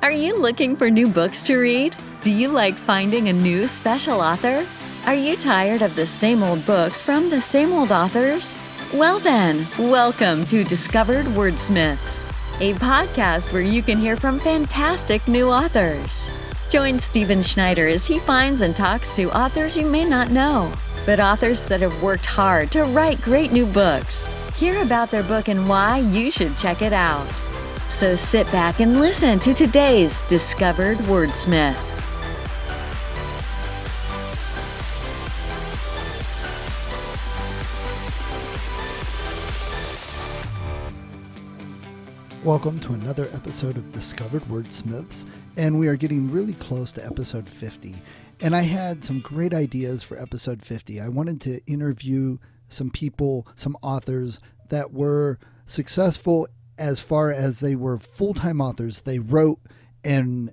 Are you looking for new books to read? Do you like finding a new special author? Are you tired of the same old books from the same old authors? Well then, welcome to Discovered Wordsmiths, a podcast where you can hear from fantastic new authors. Join Stephen Schneider as he finds and talks to authors you may not know, but authors that have worked hard to write great new books. Hear about their book and why you should check it out. So sit back and listen to today's Discovered Wordsmith. Welcome to another episode of Discovered Wordsmiths, and we are getting really close to episode 50. And I had some great ideas for episode 50. I wanted to interview some people, some authors that were successful as far as they were full-time authors. They wrote and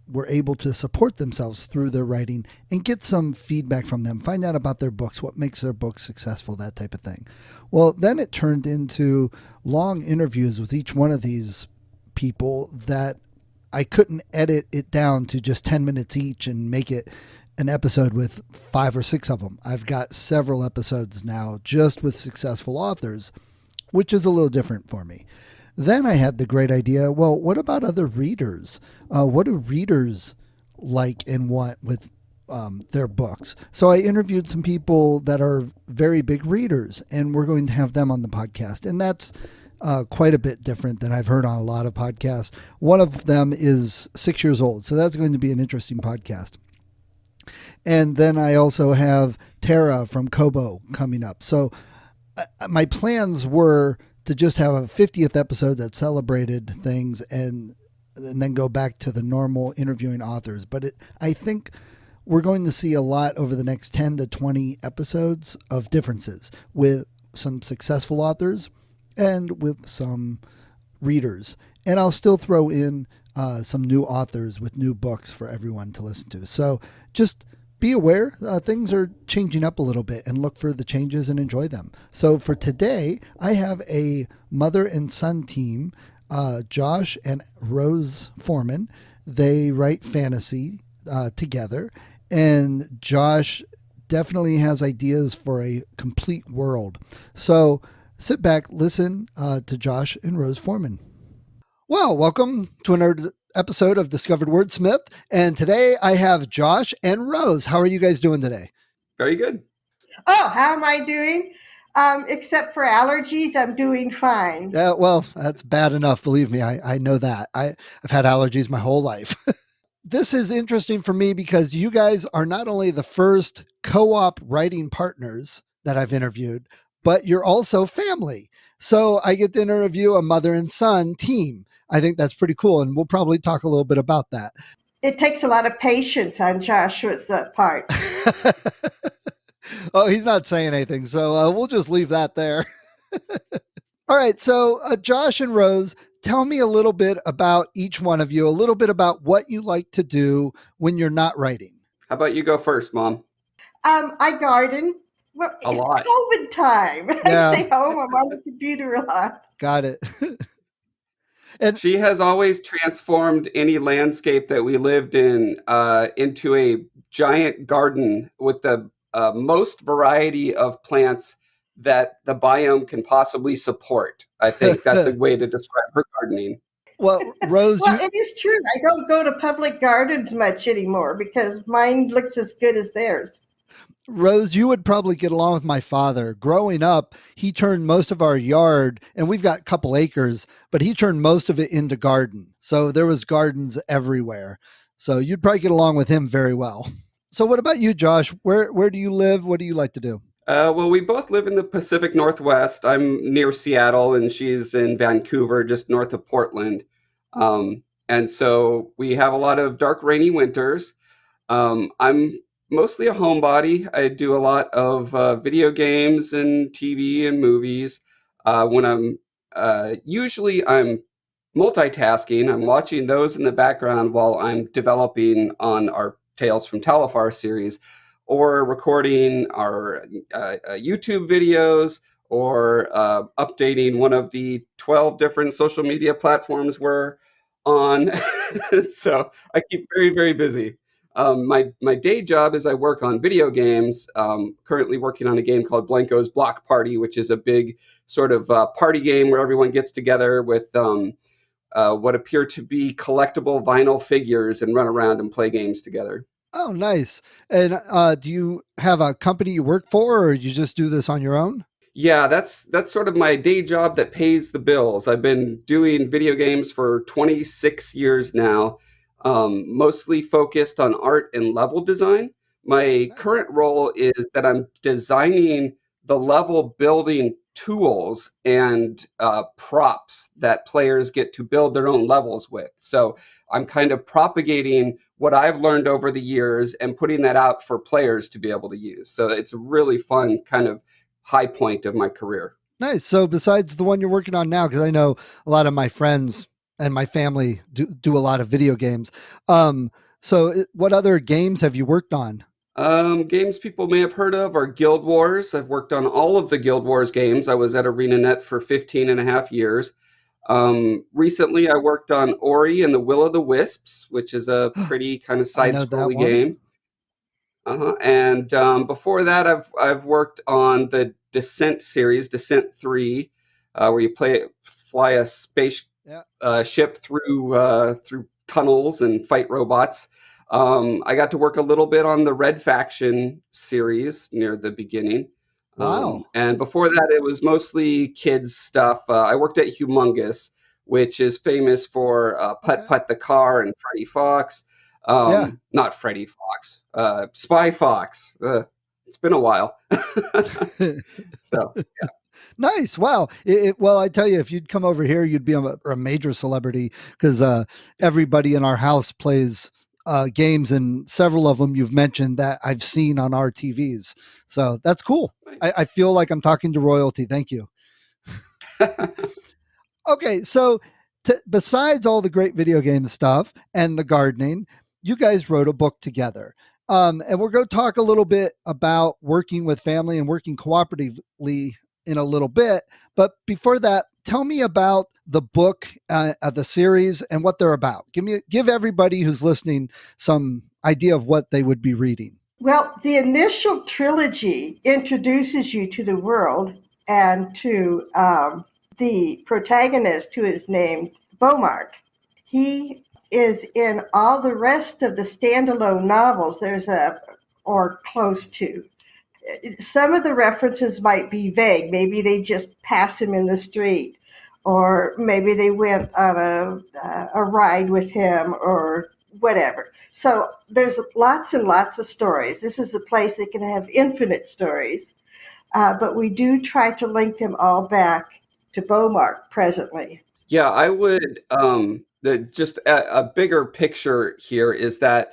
were able to support themselves through their writing and get some feedback from them, find out about their books, what makes their books successful, that type of thing. Well, then it turned into long interviews with each one of these people that I couldn't edit it down to just 10 minutes each and make it an episode with 5 or 6 of them. I've got several episodes now just with successful authors, which is a little different for me. Then I had the great idea, well, what about other readers? What do readers like and want with their books? So I interviewed some people that are very big readers, and we're going to have them on the podcast. And that's quite a bit different than I've heard on a lot of podcasts. One of them is 6 years old, so that's going to be an interesting podcast. And then I also have Tara from Kobo coming up. So my plans were to just have a 50th episode that celebrated things and then go back to the normal interviewing authors. But I think we're going to see a lot over the next 10 to 20 episodes of differences with some successful authors and with some readers. And I'll still throw in some new authors with new books for everyone to listen to. So just be aware, things are changing up a little bit, and look for the changes and enjoy them. So for today, I have a mother and son team, Josh and Rose Freeman. They write fantasy together, and Josh definitely has ideas for a complete world. So sit back, listen to Josh and Rose Freeman. Well, welcome to another episode of Discovered Wordsmith. And today I have Josh and Rose. How are you guys doing today? Very good. Oh, how am I doing? Except for allergies, I'm doing fine. Yeah, well, that's bad enough. Believe me, I know that. I've had allergies my whole life. This is interesting for me because you guys are not only the first co-op writing partners that I've interviewed, but you're also family. So I get to interview a mother and son team. I think that's pretty cool, and we'll probably talk a little bit about that. It takes a lot of patience on Joshua's part. Oh, he's not saying anything, so we'll just leave that there. All right, so Josh and Rose, tell me a little bit about each one of you, a little bit about what you like to do when you're not writing. How about you go first, Mom? I garden. Well, A lot. COVID time. Yeah. I stay home. I'm on the computer a lot. Got it. And she has always transformed any landscape that we lived in into a giant garden with the most variety of plants that the biome can possibly support. I think that's a way to describe her gardening. Well, Rose, Well, it is true. I don't go to public gardens much anymore because mine looks as good as theirs. Rose, you would probably get along with my father. Growing up, he turned most of our yard, and we've got a couple acres, but he turned most of it into garden. So there was gardens everywhere. So you'd probably get along with him very well. So what about you, Josh? Where do you live? What do you like to do? Well, we both live in the Pacific Northwest. I'm near Seattle, and she's in Vancouver, just north of Portland. And so we have a lot of dark, rainy winters. I'm mostly a homebody. I do a lot of video games and TV and movies. When I'm usually I'm multitasking. I'm watching those in the background while I'm developing on our Tales from Talifar series, or recording our YouTube videos, or updating one of the 12 different social media platforms we're on. So I keep very, very busy. My day job is I work on video games. Currently working on a game called Blanco's Block Party, which is a big sort of party game where everyone gets together with what appear to be collectible vinyl figures and run around and play games together. Oh, nice. And do you have a company you work for, or you just do this on your own? Yeah, that's sort of my day job that pays the bills. I've been doing video games for 26 years now, mostly focused on art and level design. My Nice. current role is that I'm designing the level building tools and props that players get to build their own levels with. So I'm kind of propagating what I've learned over the years and putting that out for players to be able to use. So it's a really fun kind of high point of my career. Nice. So besides the one you're working on now, because I know a lot of my friends and my family do a lot of video games. What other games have you worked on? Games people may have heard of are Guild Wars. I've worked on all of the Guild Wars games. I was at ArenaNet for 15 and a half years. Recently, I worked on Ori and the Will of the Wisps, which is a pretty kind of I know that side-scrolling one. game. And before that, I've worked on the Descent series, Descent 3, where you fly a space Yeah. ship through tunnels and fight robots. I got to work a little bit on the Red Faction series near the beginning. Wow. And before that, it was mostly kids stuff. I worked at Humongous, which is famous for Putt Okay. Putt the Car and Freddy Fox. Yeah. Not Freddy Fox, Spy Fox. It's been a while. So, Nice. Wow. Well, I tell you, if you'd come over here, you'd be a major celebrity because everybody in our house plays games, and several of them you've mentioned that I've seen on our TVs. So that's cool. I feel like I'm talking to royalty. Thank you. Okay. So besides all the great video game stuff and the gardening, you guys wrote a book together. And we're going to talk a little bit about working with family and working cooperatively in a little bit. But before that, tell me about the book, the series, and what they're about. Give everybody who's listening some idea of what they would be reading. Well, the initial trilogy introduces you to the world and to the protagonist, who is named Beaumark. He is in all the rest of the standalone novels. Or close to. Some of the references might be vague. Maybe they just pass him in the street, or maybe they went on a ride with him, or whatever. So there's lots and lots of stories. This is a place that can have infinite stories, but we do try to link them all back to Beaumark presently. Yeah, I would. Just a bigger picture here is that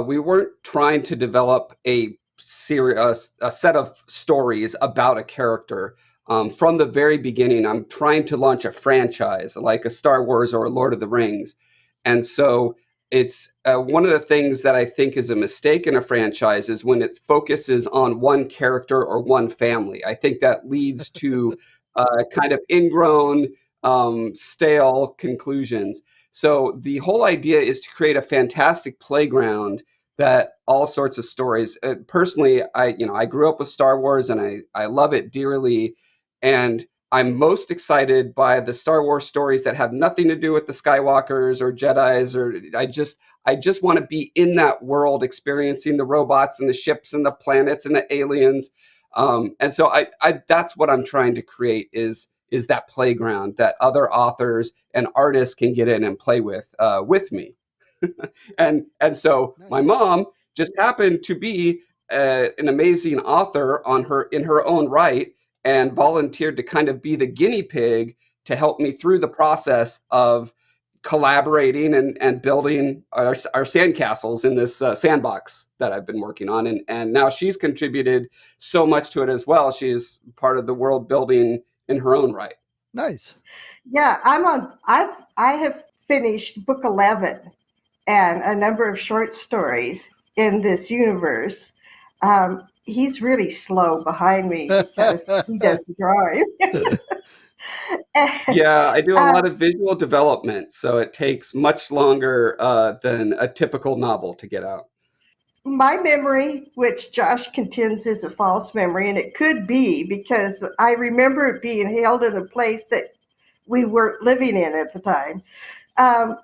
we weren't trying to develop a set of stories about a character. From the very beginning, I'm trying to launch a franchise like a Star Wars or a Lord of the Rings. And so it's one of the things that I think is a mistake in a franchise is when it focuses on one character or one family. I think that leads to kind of ingrown, stale conclusions. So the whole idea is to create a fantastic playground that all sorts of stories. Personally, I grew up with Star Wars and I love it dearly, and I'm most excited by the Star Wars stories that have nothing to do with the Skywalkers or Jedis, or I just want to be in that world, experiencing the robots and the ships and the planets and the aliens. And so I that's what I'm trying to create is that playground that other authors and artists can get in and play with me. And so Nice. my mom just happened to be an amazing author in her own right, and volunteered to kind of be the guinea pig to help me through the process of collaborating and building our sandcastles in this sandbox that I've been working on. And now she's contributed so much to it as well. She's part of the world building in her own right. Nice. Yeah, I have finished book 11 and a number of short stories in this universe. He's really slow behind me because he does the drawing. Yeah, I do a Uh, lot of visual development, so it takes much longer than a typical novel to get out. my memory, which Josh contends is a false memory, and it could be because I remember it being held in a place that we weren't living in at the time.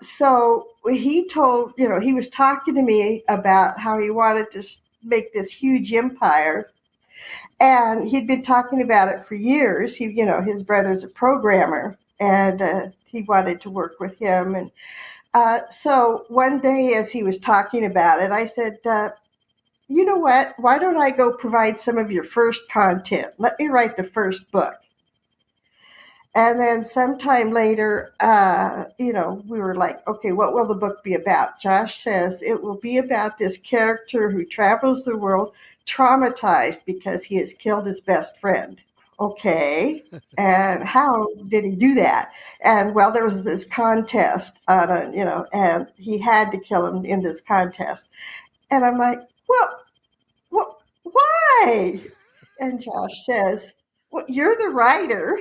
So he told, he was talking to me about how he wanted to make this huge empire. And he'd been talking about it for years. His brother's a programmer, and he wanted to work with him. And so one day, as he was talking about it, I said, you know what? Why don't I go provide some of your first content? Let me write the first book. And then sometime later, we were like, okay, what will the book be about? Josh says it will be about this character who travels the world traumatized because he has killed his best friend. Okay. And how did he do that? And well, there was this contest and he had to kill him in this contest. And I'm like, well, why? And Josh says, well, you're the writer.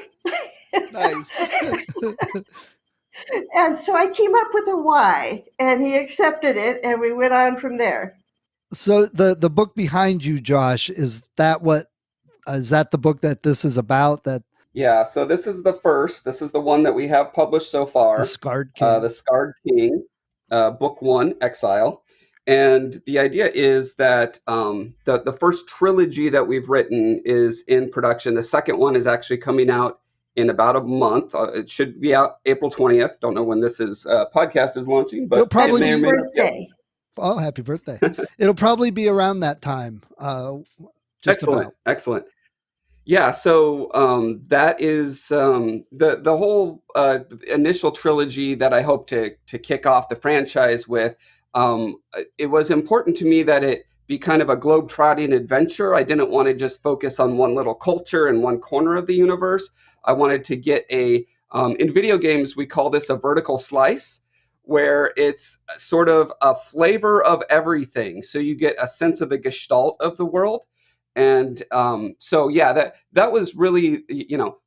Nice. And so I came up with a why, and he accepted it, and we went on from there. So the book behind you, Josh, is that the book that this is about? That Yeah, so this is the first. This is the one that we have published so far. the Scarred King. The Scarred King, Book 1, Exile. And the idea is that the first trilogy that we've written is in production. The second one is actually coming out in about a month. It should be out April 20th. Don't know when this podcast is launching, but It'll probably it may or Happy may not. Yep. birthday. Oh, happy birthday. It'll probably be around that time. Just Excellent, about. excellent. Yeah, so that is the whole initial trilogy that I hope to kick off the franchise with. It was important to me that it be kind of a globe-trotting adventure. I didn't want to just focus on one little culture in one corner of the universe. I wanted to get in video games, we call this a vertical slice, where it's sort of a flavor of everything. So you get a sense of the gestalt of the world. And so, yeah, that was really,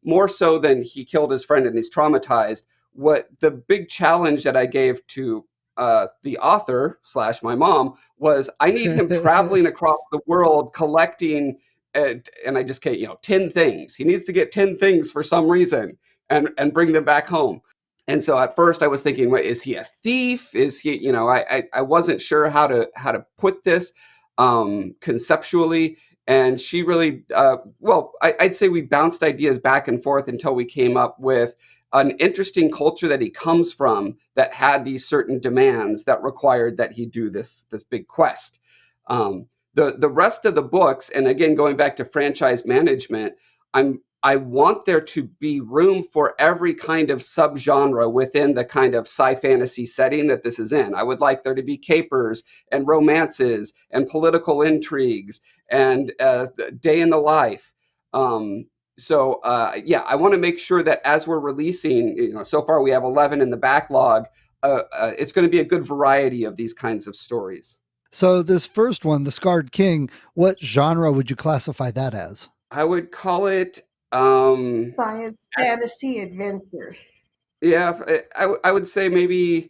more so than he killed his friend and he's traumatized. What the big challenge that I gave to the author / my mom was I need him traveling across the world collecting, and I just can't, 10 things. He needs to get 10 things for some reason and bring them back home. And so at first I was thinking, wait, is he a thief? Is he, I wasn't sure how to put this conceptually. And she really, I'd say we bounced ideas back and forth until we came up with an interesting culture that he comes from that had these certain demands that required that he do this big quest. The rest of the books, and again, going back to franchise management, I want there to be room for every kind of subgenre within the kind of sci-fantasy setting that this is in. I would like there to be capers and romances and political intrigues and day in the life. I want to make sure that as we're releasing, so far we have 11 in the backlog. It's going to be a good variety of these kinds of stories. So this first one, The Scarred King, what genre would you classify that as? I would call it Science, fantasy, adventure. Yeah, I would say maybe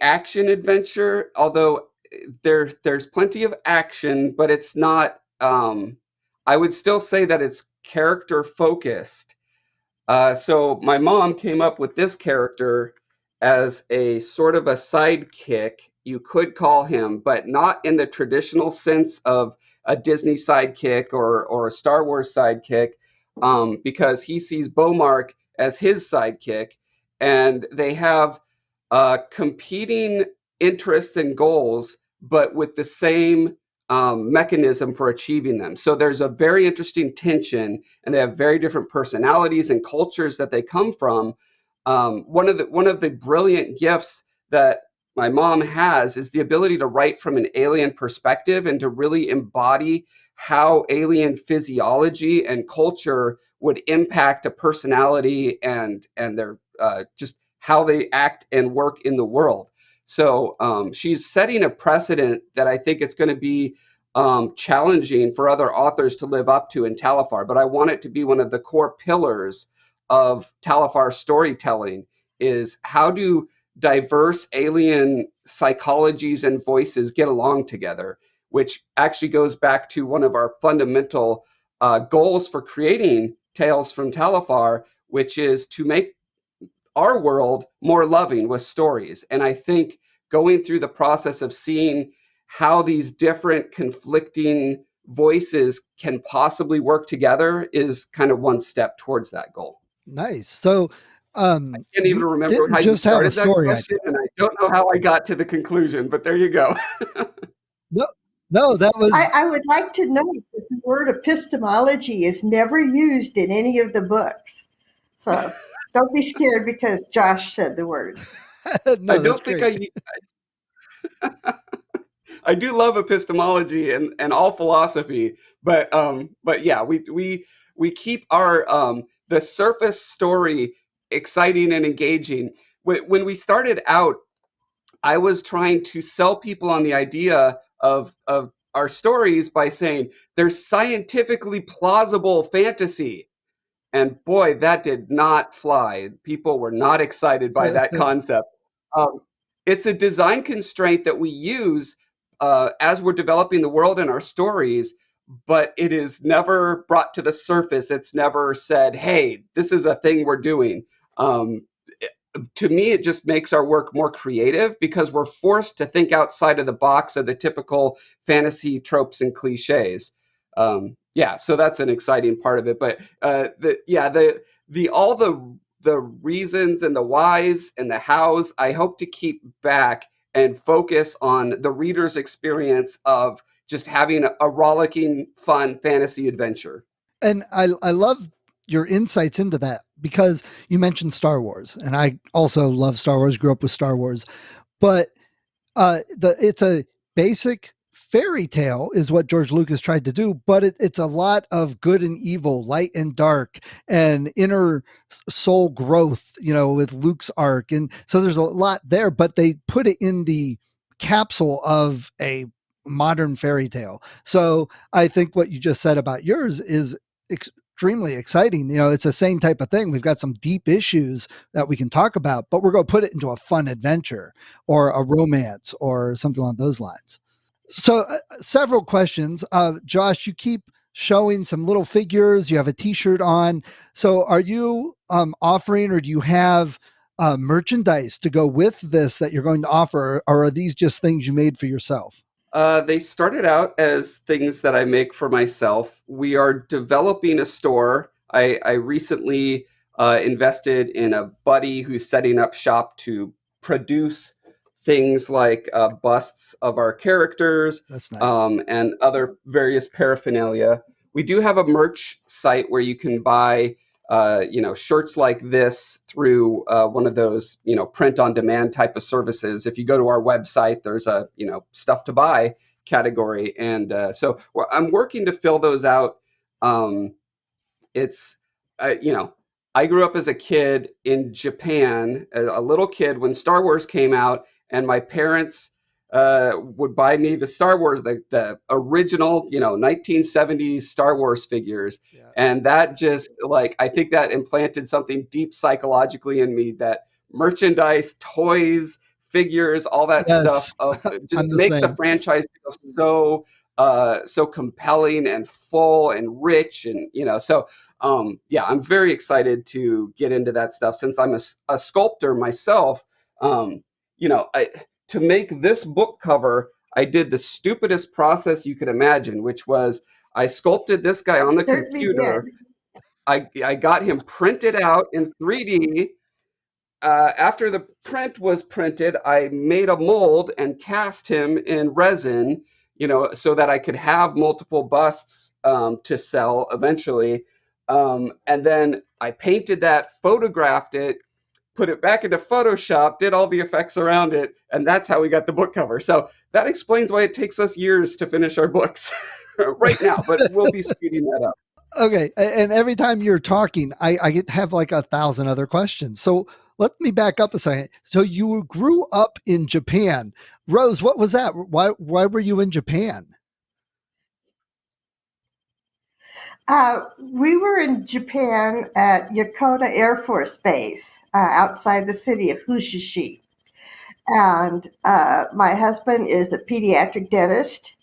action adventure, although there's plenty of action, but it's not. I would still say that it's character focused. So my mom came up with this character as a sort of a sidekick, you could call him, but not in the traditional sense of a Disney sidekick or a Star Wars sidekick, because he sees Beaumark as his sidekick, and they have competing interests and goals, but with the same mechanism for achieving them. So there's a very interesting tension, and they have very different personalities and cultures that they come from. One of the brilliant gifts that my mom has is the ability to write from an alien perspective and to really embody how alien physiology and culture would impact a personality and their just how they act and work in the world. So she's setting a precedent that I think it's going to be challenging for other authors to live up to in Talifar, but I want it to be one of the core pillars of Talifar storytelling. Is how do diverse alien psychologies and voices get along together, which actually goes back to one of our fundamental goals for creating Tales from Talifar, which is to make our world more loving with stories. And I think going through the process of seeing how these different conflicting voices can possibly work together is kind of one step towards that goal. Nice. So I can't even remember how you started that question, and I don't know how I got to the conclusion, but there you go. No, that was... I would like to note that the word epistemology is never used in any of the books. So don't be scared because Josh said the word. No, I don't think I do love epistemology and all philosophy, but yeah, we keep our the surface story exciting and engaging. When we started out, I was trying to sell people on the idea of our stories by saying they're scientifically plausible fantasy. And boy, that did not fly. People were not excited by that concept. It's a design constraint that we use as we're developing the world in our stories, but it is never brought to the surface. It's never said, hey, this is a thing we're doing. To me, it just makes our work more creative because we're forced to think outside of the box of the typical fantasy tropes and cliches. Yeah, so that's an exciting part of it. But all the reasons and the whys and the hows, I hope to keep back and focus on the reader's experience of just having a rollicking, fun fantasy adventure. And I love your insights into that because you mentioned Star Wars, and I also love Star Wars, grew up with Star Wars, but it's a basic fairy tale is what George Lucas tried to do, but it's a lot of good and evil, light and dark, and inner soul growth, with Luke's arc. And so there's a lot there, but they put it in the capsule of a modern fairy tale. So I think what you just said about yours is extremely exciting. It's the same type of thing. We've got some deep issues that we can talk about, but we're going to put it into a fun adventure or a romance or something along those lines. So several questions. Josh, you keep showing some little figures. You have a t-shirt on. So are you offering, or do you have merchandise to go with this that you're going to offer? Or are these just things you made for yourself? They started out as things that I make for myself. We are developing a store. I recently invested in a buddy who's setting up shop to produce things like busts of our characters. That's nice. And other various paraphernalia. We do have a merch site where you can buy shirts like this through one of those, print on demand type of services. If you go to our website, there's a, stuff to buy category. And so I'm working to fill those out. It's, I grew up as a kid in Japan, a little kid when Star Wars came out, and my parents would buy me the Star Wars, the original, 1970s Star Wars figures. Yeah. And that just I think that implanted something deep psychologically in me, that merchandise, toys, figures, all that stuff just makes a franchise feel so compelling and full and rich. And, so I'm very excited to get into that stuff since I'm a sculptor myself. To make this book cover, I did the stupidest process you could imagine, which was I sculpted this guy on the computer. I got him printed out in 3D. After the print was printed, I made a mold and cast him in resin, so that I could have multiple busts to sell eventually. And then I painted that, photographed it, put it back into Photoshop, did all the effects around it, and that's how we got the book cover. So that explains why it takes us years to finish our books right now, but we'll be speeding that up. Okay, and every time you're talking, I have 1,000 other questions. So let me back up a second. So you grew up in Japan. Rose, what was that? Why were you in Japan? We were in Japan at Yokota Air Force Base outside the city of Hushishi. And my husband is a pediatric dentist.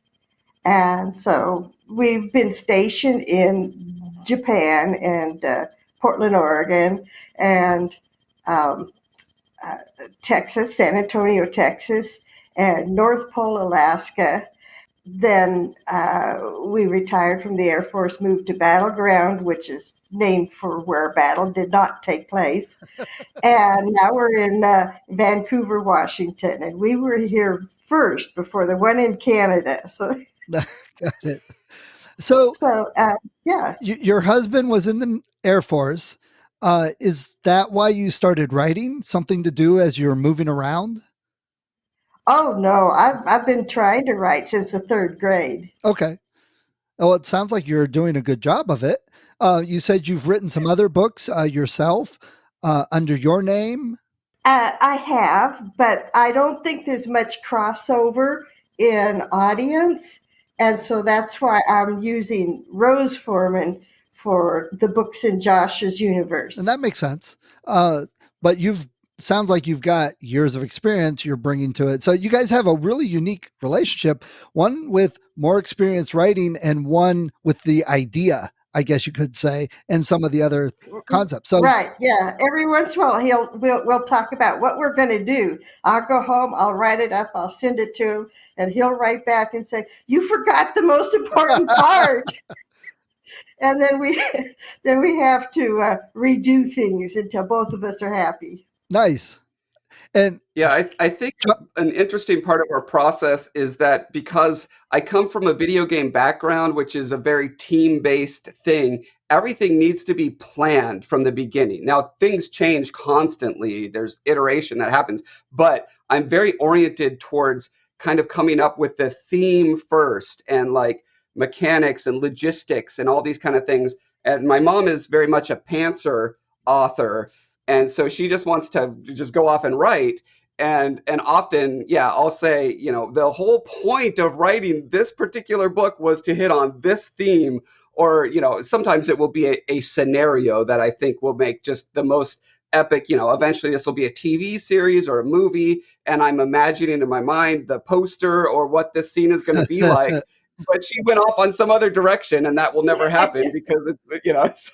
And so we've been stationed in Japan and Portland, Oregon, and um, Texas, San Antonio, Texas, and North Pole, Alaska. Then we retired from the Air Force, moved to Battleground, which is named for where a battle did not take place. And now we're in Vancouver, Washington. And we were here first before the one in Canada. So, Got it. So yeah. Your husband was in the Air Force. Is that why you started writing? Something to do as you're moving around? Oh, no. I've been trying to write since the third grade. Okay. Well, it sounds like you're doing a good job of it. You said you've written some other books yourself under your name. I have, but I don't think there's much crossover in audience. And so that's why I'm using Rose Foreman for the books in Josh's universe. And that makes sense. But sounds like you've got years of experience you're bringing to it. So you guys have a really unique relationship, one with more experience writing and one with the idea, I guess you could say, and some of the other concepts. So right, yeah. Every once in a while, we'll talk about what we're going to do. I'll go home, I'll write it up, I'll send it to him, and he'll write back and say, "You forgot the most important part." And then we have to redo things until both of us are happy. Nice. And yeah, I think an interesting part of our process is that because I come from a video game background, which is a very team-based thing, everything needs to be planned from the beginning. Now, things change constantly. There's iteration that happens, but I'm very oriented towards kind of coming up with the theme first and like mechanics and logistics and all these kind of things. And my mom is very much a pantser author. And so she just wants to just go off and write. And often, yeah, I'll say, the whole point of writing this particular book was to hit on this theme. Or, sometimes it will be a scenario that I think will make just the most epic, eventually this will be a TV series or a movie. And I'm imagining in my mind the poster or what this scene is going to be like. But she went off on some other direction, and that will never happen because it's,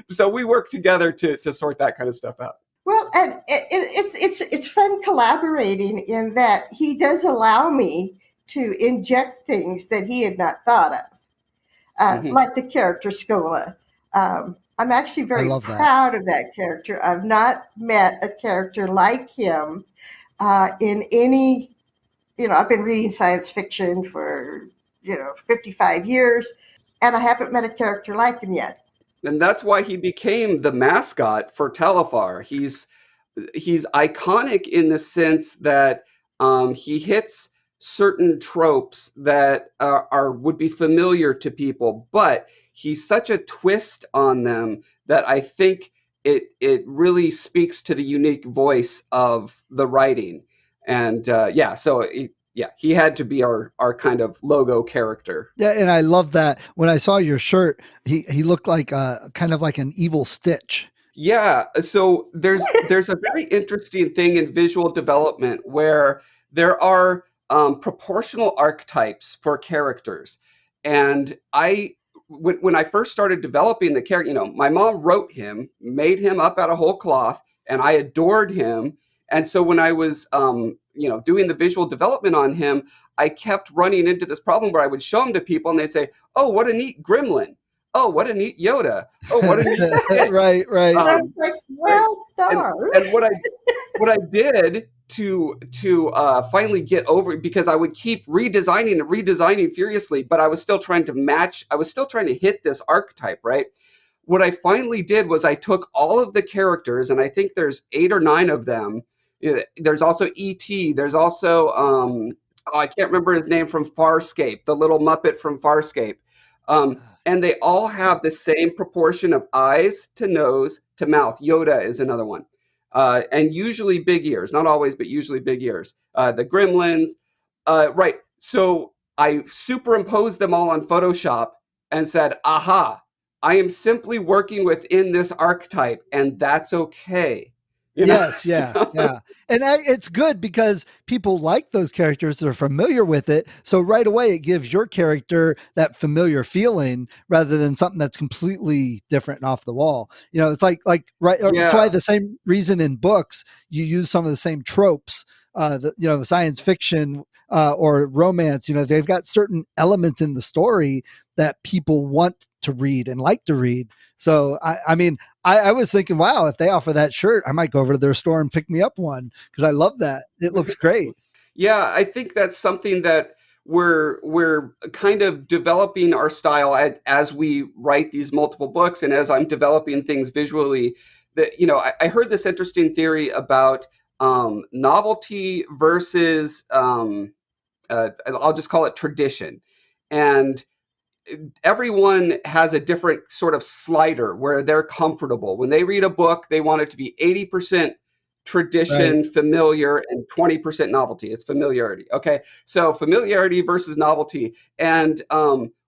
so we work together to sort that kind of stuff out. Well, and it's fun collaborating in that he does allow me to inject things that he had not thought of, like the character Scola. I'm actually very proud of that character. I've not met a character like him in any, I've been reading science fiction for 55 years, and I haven't met a character like him yet. And that's why he became the mascot for Telefar. He's iconic in the sense that he hits certain tropes that would be familiar to people, but he's such a twist on them that I think it really speaks to the unique voice of the writing. And he had to be our kind of logo character. Yeah, and I love that. When I saw your shirt, he looked like kind of like an evil Stitch. Yeah, so there's a very interesting thing in visual development where there are proportional archetypes for characters. And when I first started developing the character, my mom wrote him, made him up out of whole cloth, and I adored him. And so when I was doing the visual development on him, I kept running into this problem where I would show him to people and they'd say, "Oh, what a neat gremlin. Oh, what a neat Yoda. Oh, what a neat Stitch." Right. Well done. And what I did to finally get over it, because I would keep redesigning furiously, but I was still trying to hit this archetype, right? What I finally did was I took all of the characters, and I think there's 8 or 9 of them. There's also E.T. There's also, I can't remember his name from Farscape, the little Muppet from Farscape. And they all have the same proportion of eyes to nose to mouth. Yoda is another one. And usually big ears. Not always, but usually big ears. The gremlins. Right. So I superimposed them all on Photoshop and said, aha, I am simply working within this archetype, and that's okay. Yes, yeah, yeah. And it's good because people like those characters. They're familiar with it. So right away, it gives your character that familiar feeling rather than something that's completely different and off the wall. It's right. That's why Yeah. the same reason in books, you use some of the same tropes, the science fiction or romance, they've got certain elements in the story that people want to read and like to read. So, I mean, I was thinking, wow, if they offer that shirt, I might go over to their store and pick me up one because I love that. It looks great. Yeah, I think that's something that we're kind of developing our style as we write these multiple books, and as I'm developing things visually. That I heard this interesting theory about novelty versus I'll just call it tradition, and everyone has a different sort of slider where they're comfortable. When they read a book, they want it to be 80% Right. tradition, familiar, and 20% novelty. It's familiarity. Okay. So familiarity versus novelty. And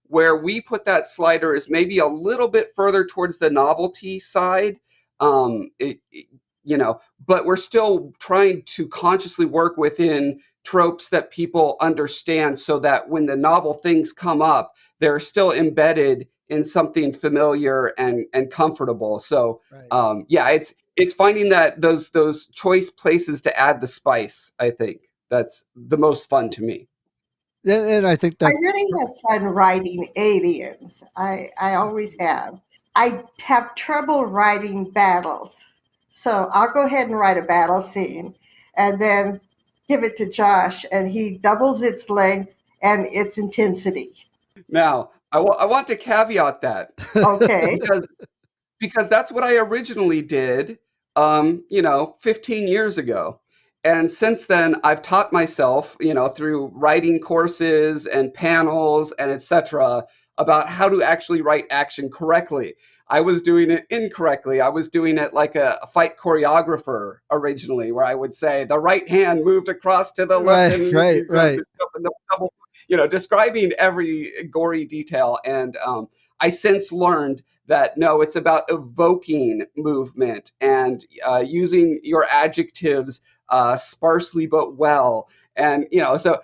where we put that slider is maybe a little bit further towards the novelty side. Um, it, it- but we're still trying to consciously work within tropes that people understand so that when the novel things come up, they're still embedded in something familiar and comfortable. So Right. yeah, it's finding that those choice places to add the spice. I think that's the most fun to me. And I think I that's really have fun writing aliens. I always have. I have trouble writing battles. So I'll go ahead and write a battle scene and then give it to Josh, and he doubles its length and its intensity. Now, I want to caveat that Okay. because that's what I originally did, 15 years ago. And since then, I've taught myself, through writing courses and panels and etc., about how to actually write action correctly. I was doing it incorrectly. I was doing it like a fight choreographer originally, where I would say the right hand moved across to the left right, and right, you go right. the double, describing every gory detail. And I since learned that no, it's about evoking movement and using your adjectives sparsely but well. And, so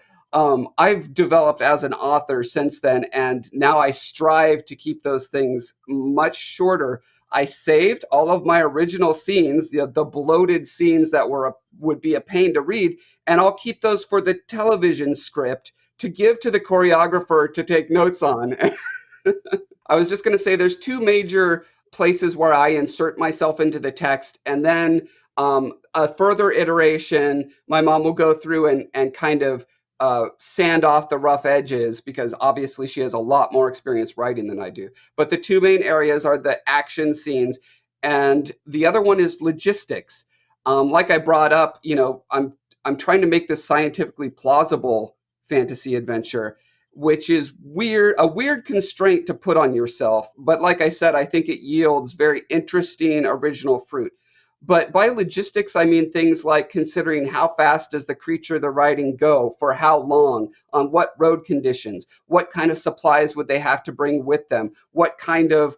I've developed as an author since then, and now I strive to keep those things much shorter. I saved all of my original scenes, the bloated scenes that would be a pain to read, and I'll keep those for the television script to give to the choreographer to take notes on. I was just going to say there's two major places where I insert myself into the text, and then a further iteration, my mom will go through and kind of sand off the rough edges because obviously she has a lot more experience writing than I do. But the two main areas are the action scenes, and the other one is logistics. Like I brought up, I'm trying to make this scientifically plausible fantasy adventure, which is a weird constraint to put on yourself. But like I said, I think it yields very interesting original fruit. But by logistics, I mean things like considering how fast does the creature they're riding go, for how long, on what road conditions, what kind of supplies would they have to bring with them, what kind of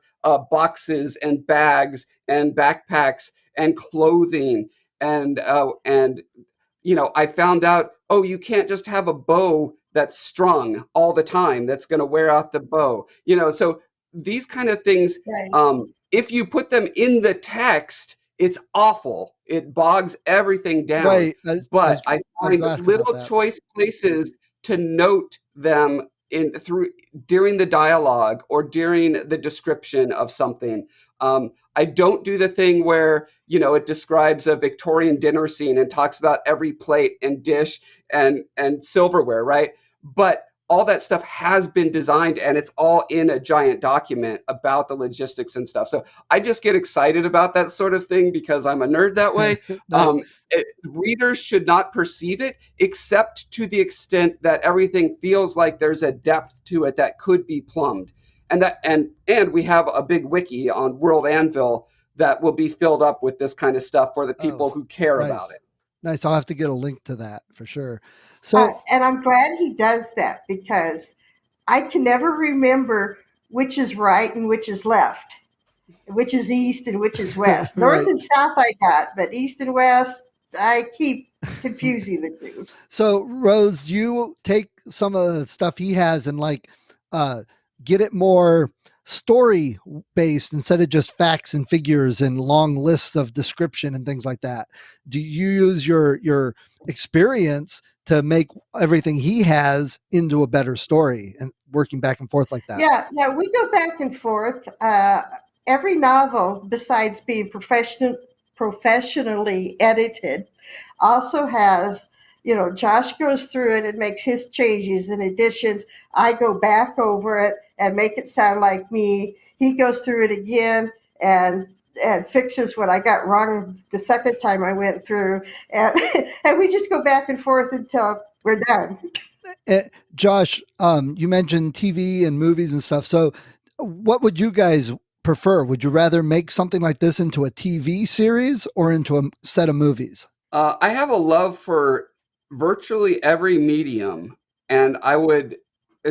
boxes and bags and backpacks and clothing and I found out, oh, you can't just have a bow that's strung all the time. That's going to wear out the bow. So these kind of things, Right. if you put them in the text, it's awful. It bogs everything down. Right. I But was, I I was find going to ask about little that. choice places to note them in through during the dialogue or during the description of something. I don't do the thing where it describes a Victorian dinner scene and talks about every plate and dish and silverware, right? But all that stuff has been designed and it's all in a giant document about the logistics and stuff. So I just get excited about that sort of thing because I'm a nerd that way. That- Readers should not perceive it except to the extent that everything feels like there's a depth to it that could be plumbed. And we have a big wiki on World Anvil that will be filled up with this kind of stuff for the oh, people who care about nice. it. Nice. I'll have to get a link to that for sure. So, And I'm glad he does that because I can never remember which is right and which is left, which is east and which is west. North Right. and south I got, but east and west, I keep confusing the two. So, Rose, you take some of the stuff he has and get it more story based instead of just facts and figures and long lists of description and things like that. Do you use your experience to make everything he has into a better story and working back and forth like that? Yeah, we go back and forth. Every novel, besides being professionally edited, also has, Josh goes through it and makes his changes and additions. I go back over it and make it sound like me. He goes through it again and fixes what I got wrong the second time I went through. And, and we just go back and forth until we're done. Josh, you mentioned TV and movies and stuff. So what would you guys prefer? Would you rather make something like this into a TV series or into a set of movies? I have a love for virtually every medium, and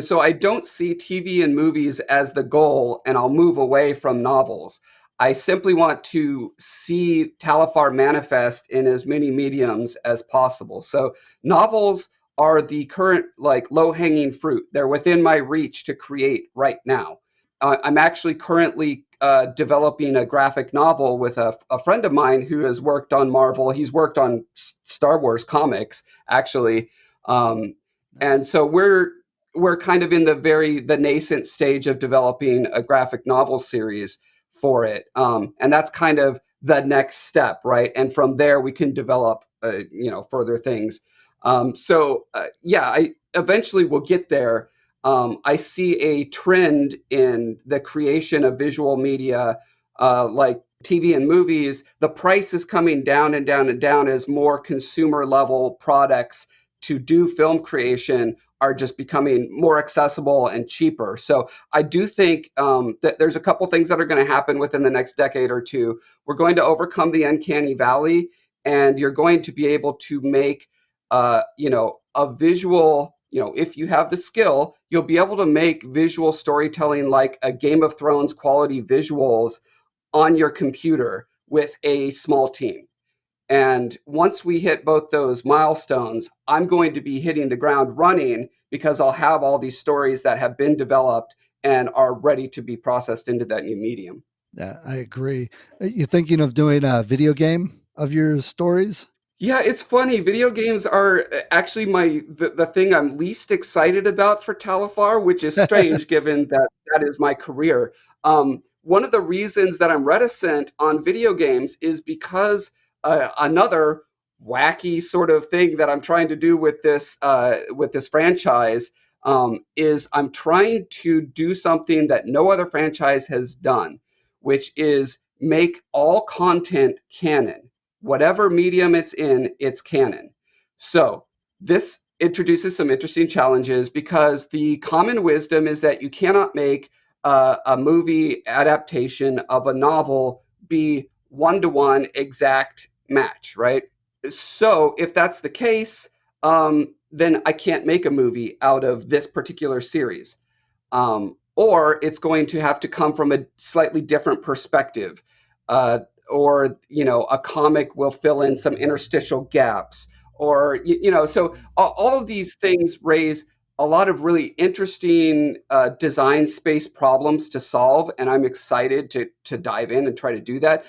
so I don't see TV and movies as the goal, and I'll move away from novels. I simply want to see Talifar manifest in as many mediums as possible. So novels are the current low-hanging fruit. They're within my reach to create right now. I'm actually currently developing a graphic novel with a friend of mine who has worked on Marvel. He's worked on Star Wars comics, actually. And so we're kind of in the nascent stage of developing a graphic novel series for it. And that's kind of the next step, right? And from there we can develop, further things. I eventually will get there. I see a trend in the creation of visual media, like TV and movies. The price is coming down and down and down as more consumer level products to do film creation are just becoming more accessible and cheaper. So I do think that there's a couple things that are going to happen within the next decade or two. We're going to overcome the uncanny valley, and you're going to be able to make, a visual, if you have the skill, you'll be able to make visual storytelling like a Game of Thrones quality visuals on your computer with a small team. And once we hit both those milestones, I'm going to be hitting the ground running because I'll have all these stories that have been developed and are ready to be processed into that new medium. Yeah, I agree. You thinking of doing a video game of your stories? Yeah, it's funny. Video games are actually the thing I'm least excited about for Talifar, which is strange given that is my career. One of the reasons that I'm reticent on video games is because another wacky sort of thing that I'm trying to do with this franchise is I'm trying to do something that no other franchise has done, which is make all content canon. Whatever medium it's in, it's canon. So this introduces some interesting challenges because the common wisdom is that you cannot make a movie adaptation of a novel be one-to-one exact match, right? So if that's the case, then I can't make a movie out of this particular series. Or it's going to have to come from a slightly different perspective. Or a comic will fill in some interstitial gaps, or so all of these things raise a lot of really interesting design space problems to solve, and I'm excited to dive in and try to do that.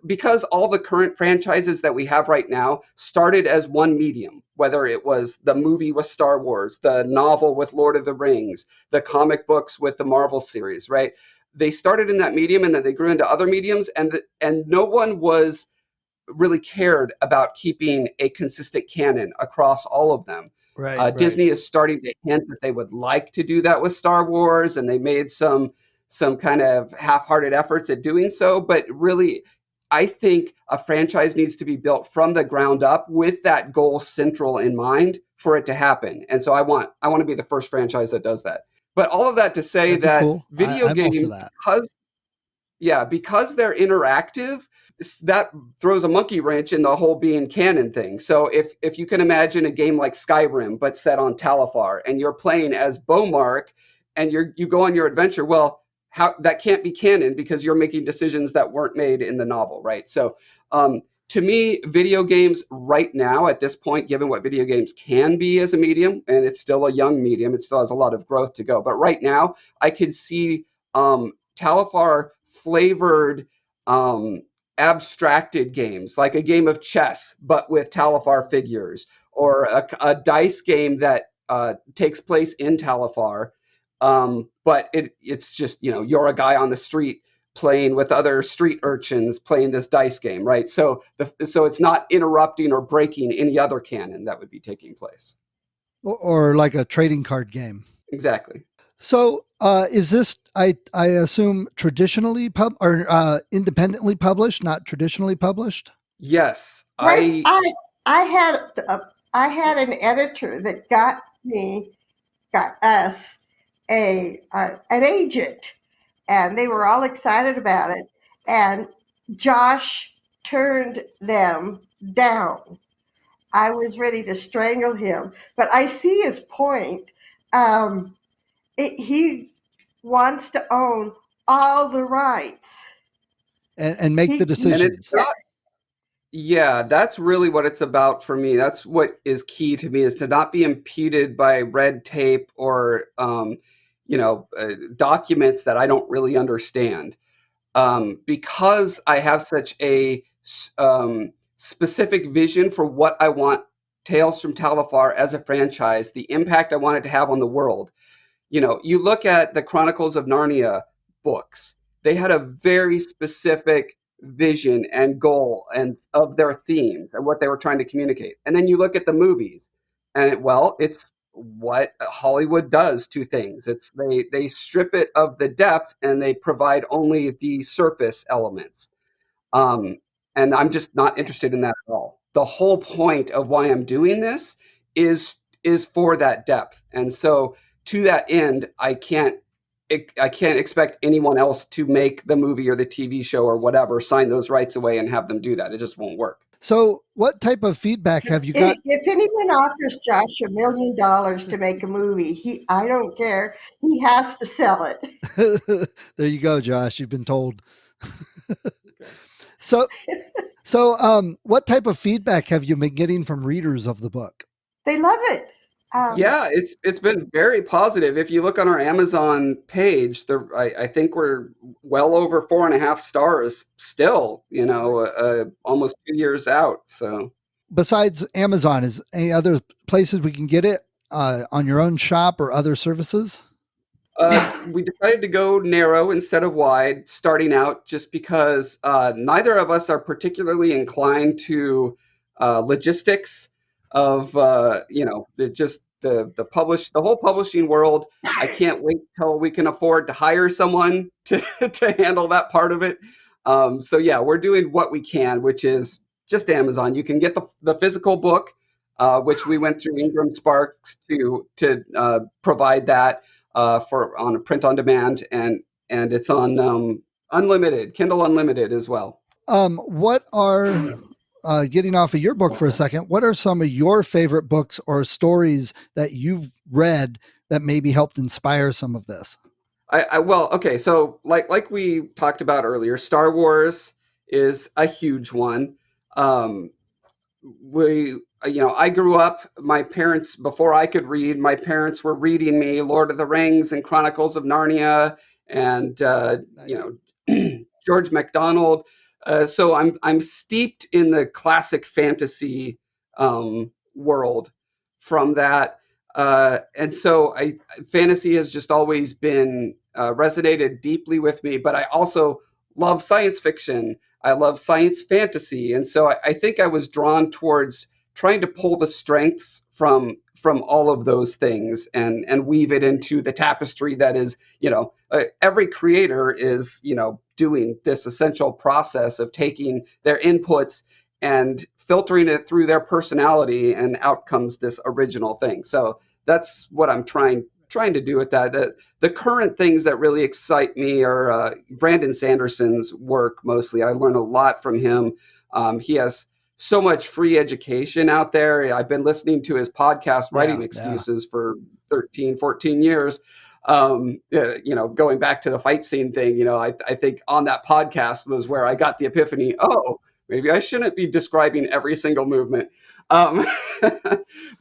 Because all the current franchises that we have right now started as one medium, whether it was the movie with Star Wars, the novel with Lord of the Rings, the comic books with the Marvel series, right? They started in that medium and then they grew into other mediums, and no one was really cared about keeping a consistent canon across all of them. Right. Disney is starting to hint that they would like to do that with Star Wars, and they made some kind of half-hearted efforts at doing so. But really, I think a franchise needs to be built from the ground up with that goal central in mind for it to happen. And so I want to be the first franchise that does that. But all of that to say that cool. video I'm games, because they're interactive, that throws a monkey wrench in the whole being canon thing. So if you can imagine a game like Skyrim, but set on Talifar, and you're playing as Beaumark, and you go on your adventure, well, how that can't be canon because you're making decisions that weren't made in the novel, right? So to me, video games right now at this point, given what video games can be as a medium, and it's still a young medium, it still has a lot of growth to go. But right now, I could see Talifar flavored abstracted games, like a game of chess, but with Talifar figures, or a dice game that takes place in Talifar. But it's just, you're a guy on the street playing with other street urchins playing this dice game, right? So so it's not interrupting or breaking any other canon that would be taking place. Or like a trading card game. Exactly. So is this, I assume, traditionally independently published, not traditionally published? Yes. Right. I had an editor that got us an agent, and they were all excited about it. And Josh turned them down. I was ready to strangle him, but I see his point. He wants to own all the rights and make the decisions. And it's not, yeah, that's really what it's about for me. That's what is key to me, is to not be impeded by red tape or documents that I don't really understand. Because I have such a specific vision for what I want Tales from Talifar as a franchise, the impact I want it to have on the world. You look at the Chronicles of Narnia books, they had a very specific vision and goal and of their themes and what they were trying to communicate. And then you look at the movies, and it's what Hollywood does to things. It's they strip it of the depth and they provide only the surface elements. And I'm just not interested in that at all. The whole point of why I'm doing this is for that depth. And so to that end, I can't expect anyone else to make the movie or the TV show or whatever, sign those rights away and have them do that. It just won't work. So what type of feedback have you got? If anyone offers Josh $1 million to make a movie, I don't care. He has to sell it. There you go, Josh. You've been told. So what type of feedback have you been getting from readers of the book? They love it. Yeah, it's been very positive. If you look on our Amazon page, I think we're well over 4.5 stars still, almost 2 years out. So besides Amazon, is any other places we can get it on your own shop or other services? We decided to go narrow instead of wide, starting out, just because neither of us are particularly inclined to logistics of the whole publishing world. I can't wait till we can afford to hire someone to handle that part of it. So yeah, we're doing what we can, which is just Amazon. You can get the physical book, which we went through Ingram Sparks to provide that on a print on demand, and it's on Kindle Unlimited as well. What are getting off of your book for a second, what are some of your favorite books or stories that you've read that maybe helped inspire some of this? Okay. So like we talked about earlier, Star Wars is a huge one. I grew up, my parents, before I could read, my parents were reading me Lord of the Rings and Chronicles of Narnia and, Nice. George MacDonald. So I'm steeped in the classic fantasy world from that, and so fantasy has just always been resonated deeply with me. But I also love science fiction. I love science fantasy, and so I think I was drawn towards trying to pull the strengths from all of those things and weave it into the tapestry that is, every creator is, doing this essential process of taking their inputs and filtering it through their personality, and out comes this original thing. So that's what I'm trying to do with that. The current things that really excite me are Brandon Sanderson's work mostly. I learn a lot from him. He has so much free education out there. I've been listening to his podcast, Writing Excuses, for 13, 14 years. Going back to the fight scene thing, I think on that podcast was where I got the epiphany. Oh, maybe I shouldn't be describing every single movement. Um,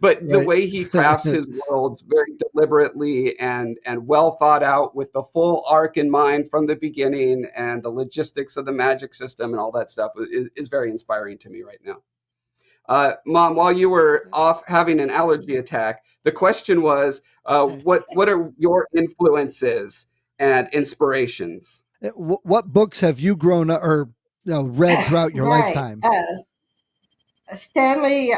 but the way he crafts his worlds very deliberately and well thought out with the full arc in mind from the beginning, and the logistics of the magic system and all that stuff is very inspiring to me right now. Mom, while you were off having an allergy attack, the question was, what are your influences and inspirations? What books have you grown up or read throughout your lifetime? Stanley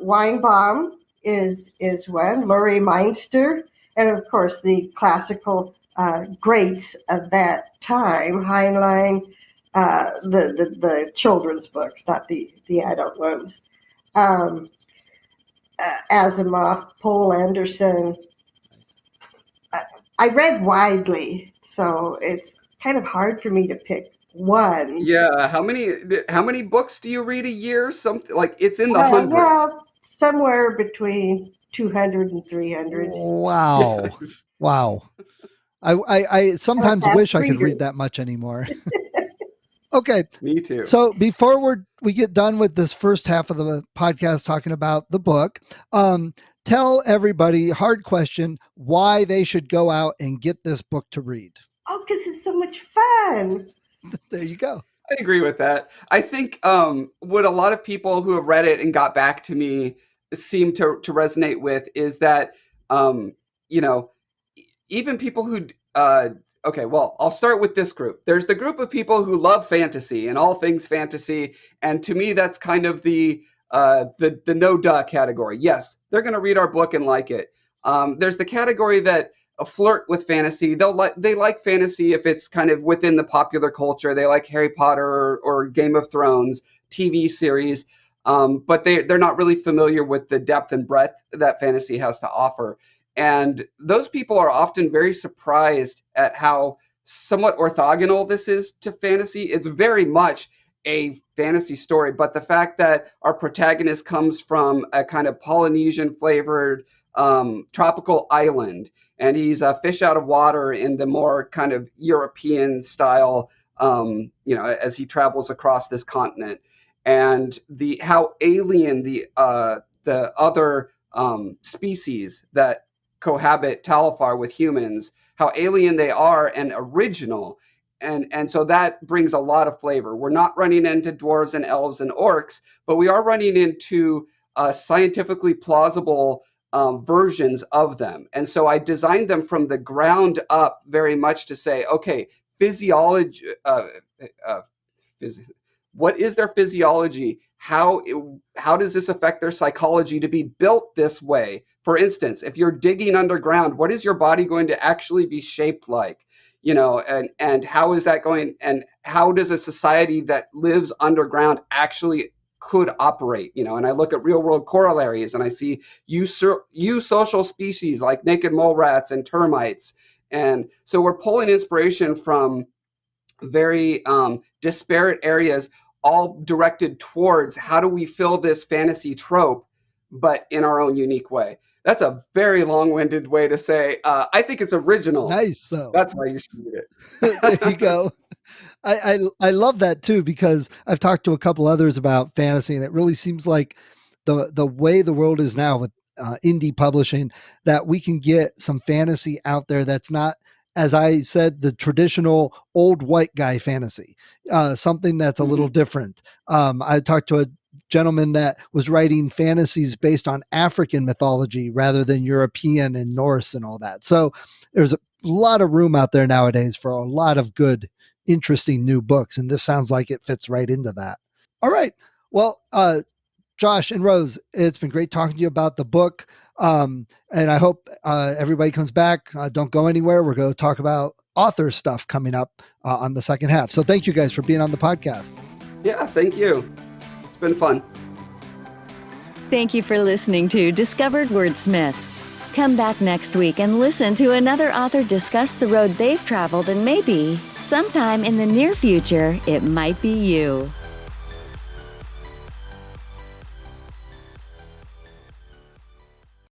Weinbaum is one, Laurie Meinster, and of course the classical greats of that time, Heinlein, the children's books, not the adult ones. Asimov, Poul Anderson. I read widely, so it's kind of hard for me to pick one. Yeah, how many books do you read a year? Something like it's in the hundreds. Well, somewhere between 200 and 300. Wow. Wow. I sometimes wish I could read that much anymore. Okay. Me too. So before we get done with this first half of the podcast talking about the book, tell everybody, hard question, why they should go out and get this book to read. Oh, because it's so much fun. There you go. I agree with that. I think what a lot of people who have read it and got back to me seem to resonate with is that, even people who, okay, well, I'll start with this group. There's the group of people who love fantasy and all things fantasy. And to me, that's kind of the no-duh category. Yes, they're going to read our book and like it. There's the category that flirt with fantasy. They like fantasy if it's kind of within the popular culture. They like Harry Potter or Game of Thrones TV series, but they're not really familiar with the depth and breadth that fantasy has to offer. And those people are often very surprised at how somewhat orthogonal this is to fantasy. It's very much a fantasy story, but the fact that our protagonist comes from a kind of Polynesian flavored tropical island, and he's a fish out of water in the more kind of European style, as he travels across this continent, and how alien the other species that cohabit Talifar with humans, how alien they are and original. And so that brings a lot of flavor. We're not running into dwarves and elves and orcs, but we are running into scientifically plausible versions of them. And so I designed them from the ground up very much to say, okay, physiology, what is their physiology? How does this affect their psychology to be built this way? For instance, if you're digging underground, what is your body going to actually be shaped like? And how is that going? And how does a society that lives underground actually could operate? And I look at real world corollaries, and I see eusocial species like naked mole rats and termites. And so we're pulling inspiration from very disparate areas, all directed towards how do we fill this fantasy trope, but in our own unique way. That's a very long-winded way to say, I think it's original. Nice, though. That's why you should read it. There you go. I love that, too, because I've talked to a couple others about fantasy, and it really seems like the way the world is now with indie publishing, that we can get some fantasy out there that's not, as I said, the traditional old white guy fantasy, something that's a little different. I talked to a gentleman that was writing fantasies based on African mythology rather than European and Norse and all that. So there's a lot of room out there nowadays for a lot of good, interesting new books. And this sounds like it fits right into that. All right. Well, Josh and Rose, it's been great talking to you about the book. And I hope everybody comes back. Don't go anywhere. We're going to talk about author stuff coming up on the second half. So thank you guys for being on the podcast. Yeah, thank you. It's been fun. Thank you for listening to Discovered Wordsmiths. Come back next week and listen to another author discuss the road they've traveled, and maybe, sometime in the near future, it might be you.